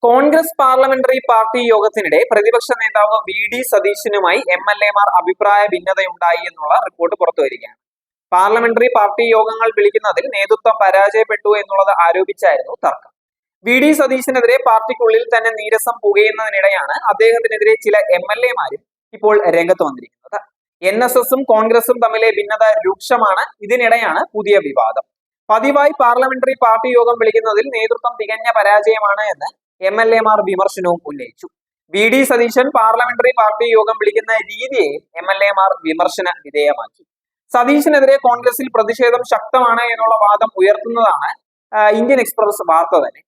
Congress parliamentary party യോഗത്തിനിടെ പ്രതിപക്ഷ നേതാവ് VD. സതീശനുമായി എം.എൽ.എമാർ അഭിപ്രായ ഭിന്നതയുണ്ടായി എന്നുള്ള റിപ്പോർട്ട് പുറത്തുവരികയാണ്. പാർലമെന്ററി പാർട്ടി യോഗങ്ങൾ വിളിക്കുന്നതിൽ നേതൃത്വം പരാജയപ്പെട്ടു എന്നുള്ളത് ആരോപിച്ചായിരുന്നു തർക്കം. വി.ഡി. സതീശനെതിരെ പാർട്ടിക്കുള്ളിൽ തന്നെ നീരസം പുകയുന്നതിനിടെയാണ് അദ്ദേഹത്തിനെതിരെ ചില എം.എൽ.എമാരും ഇപ്പോൾ രംഗത്ത് വന്നിരിക്കുന്നത്. എൻ.എസ്.എസും കോൺഗ്രസും തമ്മിലെ ഭിന്നത രൂക്ഷമാണ്. ഇതിനിടെയാണ് പുതിയ വിവാദം. പതിവായി പാർലമെന്ററി പാർട്ടി യോഗം വിളിക്കുന്നതിൽ നേതൃത്വം തികഞ്ഞ പരാജയമാണ് എന്ന് എം.എൽ.എമാർ വിമർശനവും ഉന്നയിച്ചു. വി.ഡി. സതീശൻ പാർലമെന്ററി പാർട്ടി യോഗം വിളിക്കുന്ന രീതിയെ എം.എൽ.എമാർ വിമർശന വിധേയമാക്കി. സതീശനെതിരെ കോൺഗ്രസിൽ പ്രതിഷേധം ശക്തമാണ് എന്നുള്ള വാദം ഉയർത്തുന്നതാണ് ഇന്ത്യൻ എക്സ്പ്രസ് വാർത്ത തന്നെ.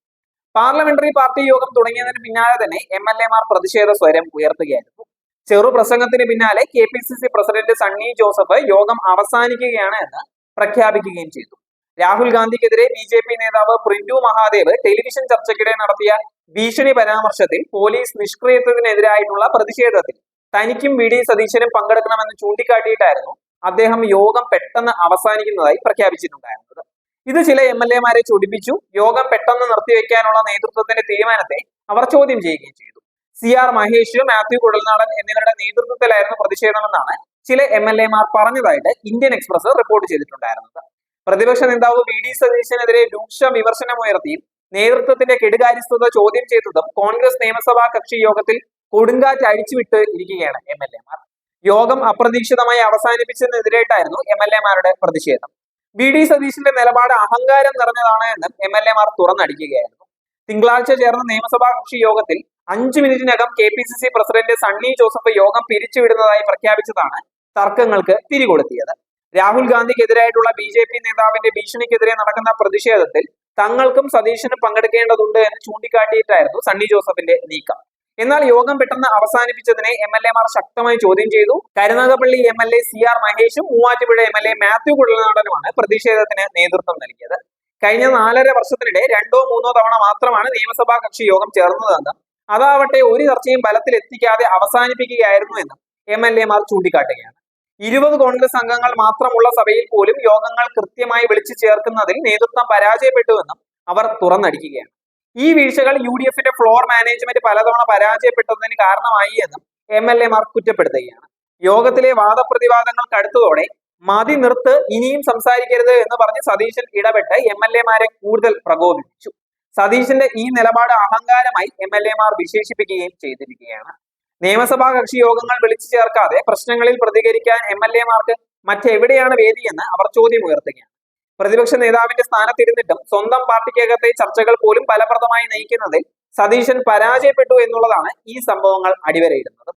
പാർലമെന്ററി പാർട്ടി യോഗം തുടങ്ങിയതിന് പിന്നാലെ തന്നെ എം.എൽ.എമാർ പ്രതിഷേധ സ്വരം ഉയർത്തുകയായിരുന്നു. ചെറു പ്രസംഗത്തിന് പിന്നാലെ കെ.പി.സി.സി പ്രസിഡന്റ് സണ്ണി ജോസഫ് യോഗം അവസാനിക്കുകയാണ് എന്ന് പ്രഖ്യാപിക്കുകയും ചെയ്തു. രാഹുൽ ഗാന്ധിക്കെതിരെ ബി.ജെ.പി നേതാവ് പ്രിന്റു മഹാദേവ് ടെലിവിഷൻ ചർച്ചയ്ക്കിടെ നടത്തിയ ഭീഷണി പരാമർശത്തിൽ പോലീസ് നിഷ്ക്രിയത്വത്തിനെതിരായിട്ടുള്ള പ്രതിഷേധത്തിൽ തനിക്കും വി.ഡി. സതീശനും പങ്കെടുക്കണമെന്ന് ചൂണ്ടിക്കാട്ടിയിട്ടായിരുന്നു അദ്ദേഹം യോഗം പെട്ടെന്ന് അവസാനിക്കുന്നതായി പ്രഖ്യാപിച്ചിട്ടുണ്ടായിരുന്നത്. ഇത് ചില എം.എൽ.എമാരെ ചൊടിപ്പിച്ചു. യോഗം പെട്ടെന്ന് നിർത്തിവെക്കാനുള്ള നേതൃത്വത്തിന്റെ തീരുമാനത്തെ അവർ ചോദ്യം ചെയ്യുകയും ചെയ്തു. സി.ആർ. മഹേഷ്, മാത്യു കുഴൽനാടൻ എന്നിവരുടെ നേതൃത്വത്തിലായിരുന്നു പ്രതിഷേധമെന്നാണ് ചില എം.എൽ.എമാർ പറഞ്ഞതായിട്ട് ഇന്ത്യൻ എക്സ്പ്രസ് റിപ്പോർട്ട് ചെയ്തിട്ടുണ്ടായിരുന്നത്. പ്രതിപക്ഷ നേതാവ് വി.ഡി. സതീശനെതിരെ രൂക്ഷ വിമർശനമുയർത്തിയും നേതൃത്വത്തിന്റെ കെടുകാര്യസ്ഥത ചോദ്യം ചെയ്തതും കോൺഗ്രസ് നിയമസഭാ കക്ഷി യോഗത്തിൽ കൊടുങ്കാറ്റ് അഴിച്ചുവിട്ട് ഇരിക്കുകയാണ് എം.എൽ.എമാർ. യോഗം അപ്രതീക്ഷിതമായി അവസാനിപ്പിച്ചതിനെതിരായിട്ടായിരുന്നു എം.എൽ.എമാരുടെ പ്രതിഷേധം. വി.ഡി. സതീശന്റെ നിലപാട് അഹങ്കാരം നിറഞ്ഞതാണ് എന്നും എം.എൽ.എമാർ തുറന്നടിക്കുകയായിരുന്നു. തിങ്കളാഴ്ച ചേർന്ന നിയമസഭാ കക്ഷി യോഗത്തിൽ 5 മിനിറ്റിനകം കെ.പി.സി.സി പ്രസിഡന്റ് സണ്ണി ജോസഫ് യോഗം പിരിച്ചുവിടുന്നതായി പ്രഖ്യാപിച്ചതാണ് തർക്കങ്ങൾക്ക് തിരികൊളുത്തിയത്. രാഹുൽ ഗാന്ധിക്കെതിരായിട്ടുള്ള ബി.ജെ.പി നേതാവിന്റെ ഭീഷണിക്കെതിരെ നടക്കുന്ന പ്രതിഷേധത്തിൽ തങ്ങൾക്കും സതീശനും പങ്കെടുക്കേണ്ടതുണ്ട് എന്ന് ചൂണ്ടിക്കാട്ടിയിട്ടായിരുന്നു സണ്ണി ജോസഫിന്റെ നീക്കം. എന്നാൽ യോഗം പെട്ടെന്ന് അവസാനിപ്പിച്ചതിനെ എം.എൽ.എമാർ ശക്തമായി ചോദ്യം ചെയ്തു. കരുനാഗപ്പള്ളി എം.എൽ.എ സി.ആർ. മഹേഷും മൂവാറ്റുപുഴ എം.എൽ.എ മാത്യു കുഴൽനാടനുമാണ് പ്രതിഷേധത്തിന് നേതൃത്വം നൽകിയത്. കഴിഞ്ഞ 4.5 വർഷത്തിനിടെ 2-3 തവണ മാത്രമാണ് നിയമസഭാ കക്ഷി യോഗം ചേർന്നതെന്നും അതാവട്ടെ ഒരു ചർച്ചയും ഫലത്തിലെത്തിക്കാതെ അവസാനിപ്പിക്കുകയായിരുന്നു എന്നും എം.എൽ.എമാർ ചൂണ്ടിക്കാട്ടുകയാണ്. 20 കോൺഗ്രസ് അംഗങ്ങൾ മാത്രമുള്ള സഭയിൽ പോലും യോഗങ്ങൾ കൃത്യമായി വിളിച്ചു ചേർക്കുന്നതിൽ നേതൃത്വം പരാജയപ്പെട്ടുവെന്നും അവർ തുറന്നടിക്കുകയാണ്. ഈ വീഴ്ചകൾ യു.ഡി.എഫിന്റെ ഫ്ലോർ മാനേജ്മെന്റ് പലതവണ പരാജയപ്പെട്ടതിന് കാരണമായി എന്നും എം.എൽ.എമാർ കുറ്റപ്പെടുത്തുകയാണ്. യോഗത്തിലെ വാദപ്രതിവാദങ്ങൾ കടുത്തതോടെ മതി നിർത്ത്, ഇനിയും സംസാരിക്കരുത് എന്ന് പറഞ്ഞ് സതീശൻ ഇടപെട്ട് എം.എൽ.എമാരെ കൂടുതൽ പ്രകോപിപ്പിച്ചു. സതീശന്റെ ഈ നിലപാട് അഹങ്കാരമായി എം.എൽ.എമാർ വിശേഷിപ്പിക്കുകയും ചെയ്തിരിക്കുകയാണ്. നിയമസഭാ കക്ഷി യോഗങ്ങൾ വിളിച്ചു ചേർക്കാതെ പ്രശ്നങ്ങളിൽ പ്രതികരിക്കാൻ എം.എൽ.എമാർക്ക് മറ്റെവിടെയാണ് വേദിയെന്ന് അവർ ചോദ്യമുയർത്തുകയാണ്. പ്രതിപക്ഷ നേതാവിന്റെ സ്ഥാനത്തിരുന്നിട്ടും സ്വന്തം പാർട്ടിക്കകത്തെ ചർച്ചകൾ പോലും ഫലപ്രദമായി നയിക്കുന്നതിൽ സതീശൻ പരാജയപ്പെട്ടു എന്നുള്ളതാണ് ഈ സംഭവങ്ങൾ അടിവരയിടുന്നത്.